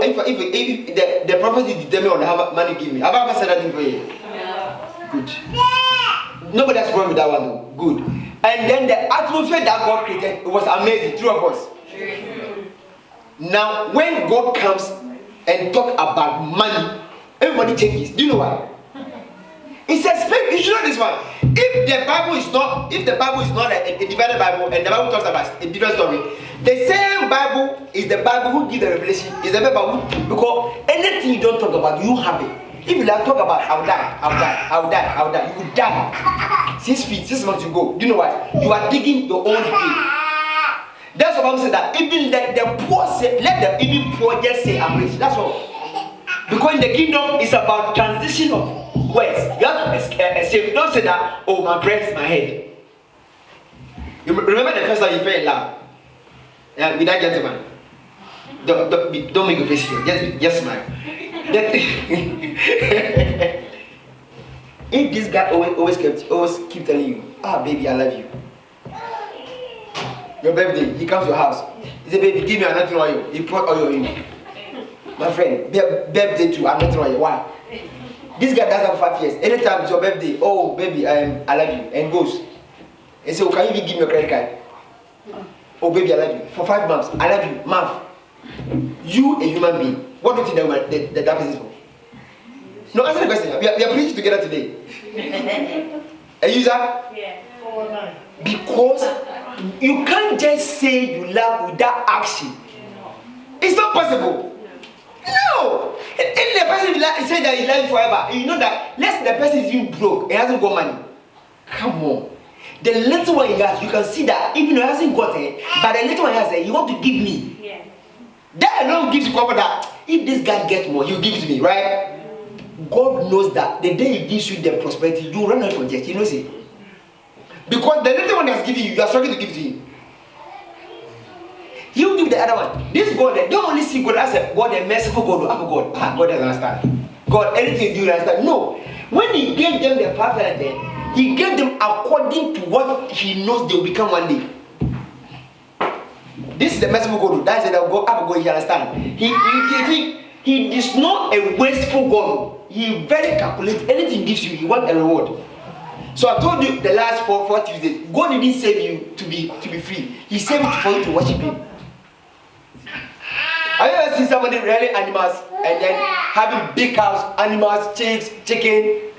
if the prophet is determined on how much money give me, have I ever said that thing for you? Good. Nobody has problem with that one though. Good. And then the atmosphere that God created, it was amazing. True of us. Now, when God comes and talk about money, everybody changes. Do you know why? It says, you should know this one. If the Bible is not a divided Bible, and the Bible talks about a different story, the same Bible is the Bible who gives the revelation. Is the Bible who, because anything you don't talk about, you have it. If you like talk about, I'll die, you will die. 6 feet, 6 months you go. Do you know what? You are digging your own grave. That's what Bible said, that even let the poor say, let the even poor just say I'm rich. That's all. Because in the kingdom it's about transition of words. You have to escape. Don't say that, oh, my breast is my head. You remember the first time you fell in love? Yeah, with that gentleman. Don't make a face here. Just smile. If this guy always keep telling you, baby, I love you. Your birthday, he comes to your house. He said, baby, give me another oil. He put oil in you. My friend, birthday too, I'm not oil. Why? This guy does have 5 years. Anytime it's your birthday, oh baby, I love you, and goes. And so, can you even give me your credit card? Oh baby, I love you. For 5 months, I love you, mom. You a human being. What do you think that person is for? No, answer the question. We are preaching together today. A user? Yeah. Because you can't just say you love without action. It's not possible. No. If the person say that he loves you forever, you know that unless the person is even broke and hasn't got money. Come on. The little one he has, you can see that even though he hasn't got it, but the little one he has, he want to give me. Yeah. That alone gives you comfort that if this guy gets more, he'll give it to me, right? God knows that the day he gives you the prosperity, you run out for just. He knows it. Because the little one has given you, you are struggling to give to him. You give the other one. This God, they don't only see God as a God, a merciful God. God. God doesn't understand. God, anything you understand. No. When he gave them the 5 talents, he gave them according to what he knows they will become one day. This is the merciful God. That's the God, he understand. He is not a wasteful God. He very calculates. Anything he gives you, he wants a reward. So I told you the last four Tuesdays, God didn't save you to be free. He saved you for you to worship him. Have you ever seen somebody rearing animals and then having big cows, animals, chicks, chicken,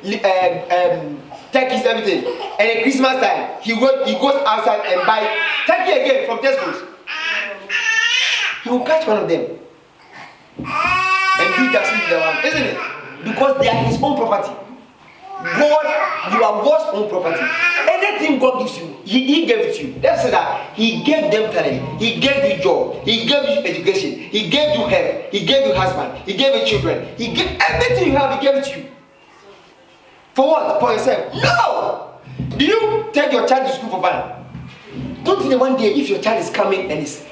turkeys, everything? And at Christmas time, he goes outside and buy turkey again from Tesco's. He will catch one of them and do that to the one, isn't it? Because they are his own property. God, you are God's own property. Anything God gives you, He gave it to you. That's that He gave them talent, He gave you job, He gave you education, He gave you health, He gave you husband, He gave you children, He gave everything you have, He gave it to you. For what? For yourself? No! Do you take your child to school for fun? Don't think that one day if your child is coming and is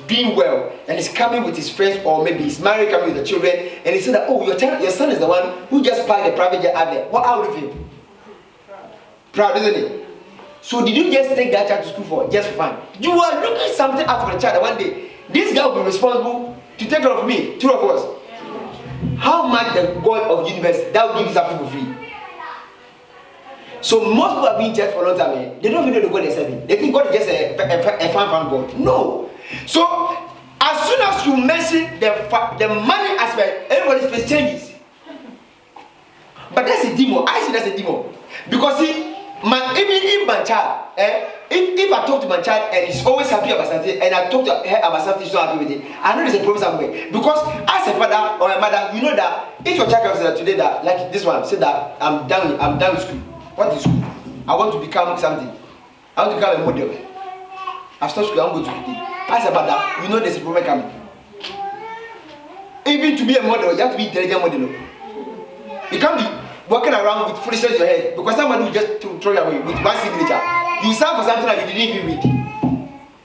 doing well and is coming with his friends, or maybe he's married, coming with the children, and he said that, oh, your son is the one who just parked the private jet out there. What out of him? Proud, isn't it? So did you just take that child to school for just fun? You are looking something out for the child that one day this guy will be responsible to take care of me, two of us. How much the God of the universe that will give you something for free? So most people have been judged for a long time. They don't even know the God they're serving. They think God is just a fan God. No. So as soon as you mention the money aspect, everybody's face changes. But that's a demon. I see that's a demon. Because see, even if my child, if I talk to my child and he's always happy about something, and I talk to her about something she's not happy with it, I know there's a problem somewhere. Because as a father or a mother, you know that if your child comes today that, like this one, say that I'm done with school. What is school? I want to become something. I want to become a model. I've stopped school, I'm going to school. As a mother, you know there's a problem coming. Even to be a model, you have to be intelligent model. You can't be walking around with foolishness in your head because somebody will just throw you away with one signature. You sign for something that you didn't even read.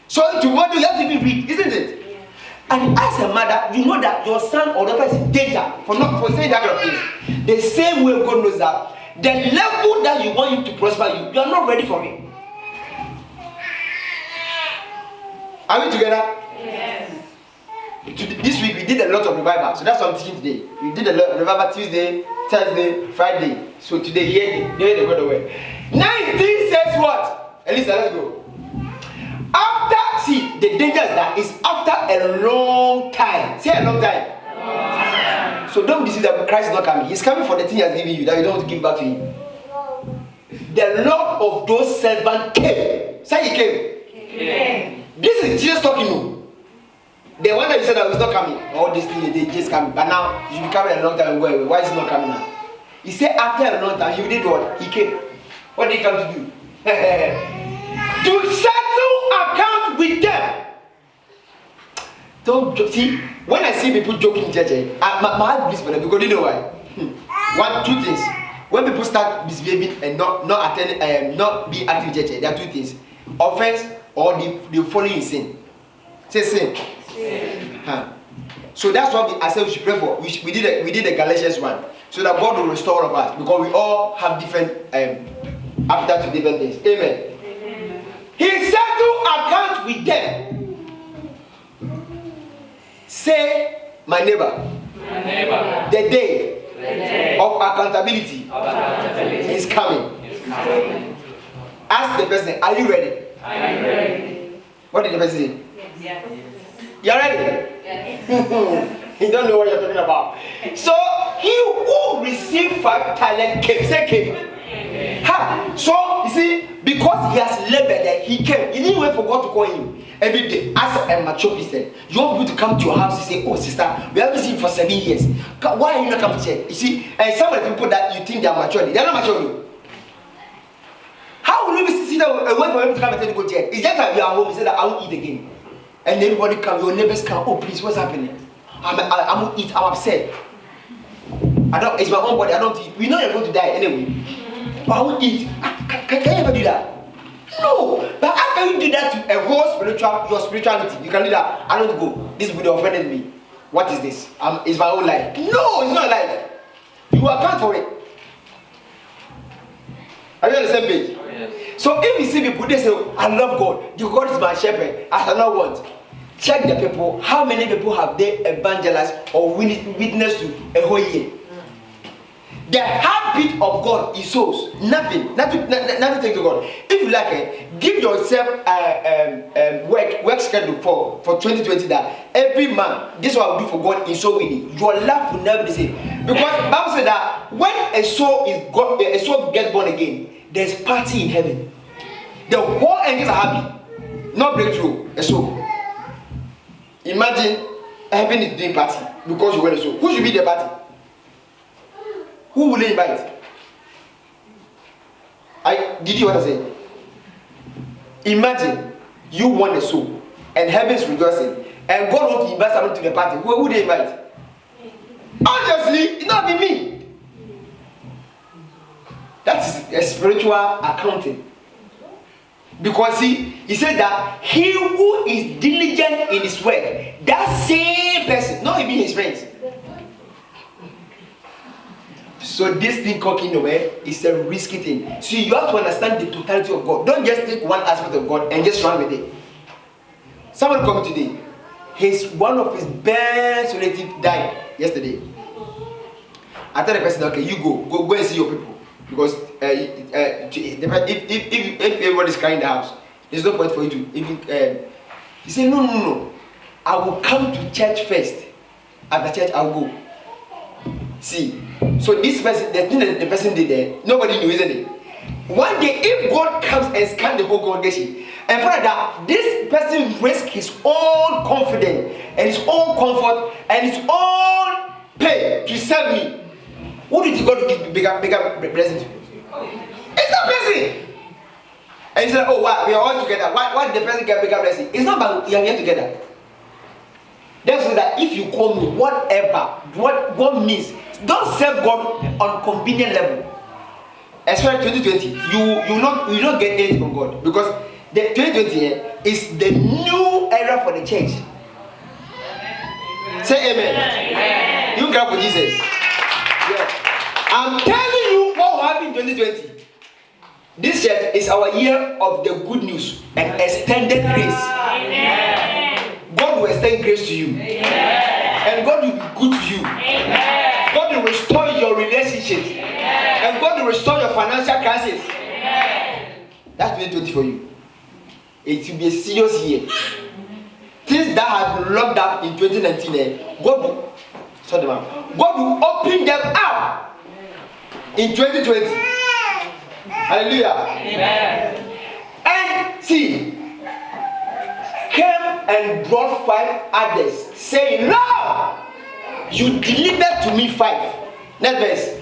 So to model, you have to be read, isn't it? And as a mother, you know that your son or daughter is in danger for saying that kind of thing. The same way God knows that the level that you want him to prosper you are not ready for it. Are we together? Yes. This week we did a lot of revival, so that's what I'm teaching today. We did a lot of revival Tuesday, Thursday, Friday. So today, here they go the way. 19 says what? Elisa, let's go. After, see, the danger is that it's after a long time. Say a long time. So don't deceive that Christ is not coming. He's coming for the thing he has given you that you don't want to give back to him. The Lord of those servants came. Say he came. This is Jesus talking to. The one that you said that was not coming. All these things they just coming. But now you be coming a long time ago. Why is he not coming now? He said after a long time he did what? He came. What did he come to do? To settle account with them. Don't see when I see people joking in church, my heart bleeds for them because you know why? Two things. When people start misbehaving and not attending, not be active in church, there are two things: offense or they falling in sin. Say sin. So that's what I said we should pray for. We did the Galatians 1, so that God will restore all of us because we all have different appetite to different things. Amen. He settled account with them. Say, my neighbor, the day of accountability is coming. Ask the person, are you ready? What did the person say? Yes. You're ready? Yes. You don't know what you're talking about. So he who received 5 talents came. Say came. So you see, because he has labored that he came. He didn't wait for God to call him every day. As a mature Christian, you want people to come to your house and say, oh sister, we haven't seen you for 7 years. Why are you not coming to church? You see, and some of the people that you think they are mature, they are not mature. How will you see that a wait for them to come and tell you to go to church? It's just that you are home, you say that I won't eat again. And everybody come, your neighbors come, oh please, what's happening? I won't eat, I'm upset. It's my own body, I don't eat. We know you're going to die anyway. But I won't eat. Can you ever do that? No. But how can you do that to a whole your spirituality? You can do that. I don't go. This video offended me. What is this? It's my own life. No, it's not life. You account for it. Are you on the same page? Oh, yes. So if you see people, they say, I love God. Your God is my shepherd. I shall not want. Check the people. How many people have they evangelized or witnessed to a whole year? The heartbeat of God is souls. Nothing to God. If you like it, give yourself work schedule for 2020 that every man, this is what I will do for God in soul winning. Your life will never be the same. Because the Bible said that when a soul gets born again, there's party in heaven. The whole angels are happy. Not breakthrough, a soul. Imagine heaven is doing party because you went a soul. Who should be the party? Who will they invite? Did you want to say? Imagine you won a soul and heaven is rejoicing and God wants to invite someone to the party. Who would they invite? Obviously, it not be me. That is a spiritual accounting. Because he said that he who is diligent in his work, that same person, not even his friends. So this thing called kingdom is a risky thing. So you have to understand the totality of God. Don't just take one aspect of God and just run with it. Someone called me today. One of his best relatives died yesterday. I tell the person, okay, you go and see your people. Because if everybody's crying in the house, there's no point for you to even. He said, no. I will come to church first. After church, I will go. See, so this person, the thing that the person did there, nobody knew, isn't it? One day, if God comes and scans the whole congregation, and for that, this person risks his own confidence and his own comfort and his own pay to serve me. Who did God give bigger blessing to? It's not blessing. And he said, oh, wow, we are all together. Why did the person get bigger blessing? It's not about we are here together. That's so that if you call me whatever, what God means, don't serve God on convenient level. Especially 2020, you will not get anything from God because the 2020 is the new era for the church. Say amen. Amen. You clap for Jesus. Yeah. I'm telling you what will happen in 2020. This church is our year of the good news and extended grace. Amen. God God will extend grace to you. And God will be good to you. God will restore your relationships. And God will restore your financial crisis. That's 2020 for you. It will be a serious year. Things that have been locked up in 2019, God will sort them out. God will open them up in 2020. Hallelujah. Amen. And see, came and brought 5 others, saying, Lord, you delivered to me 5. Next verse.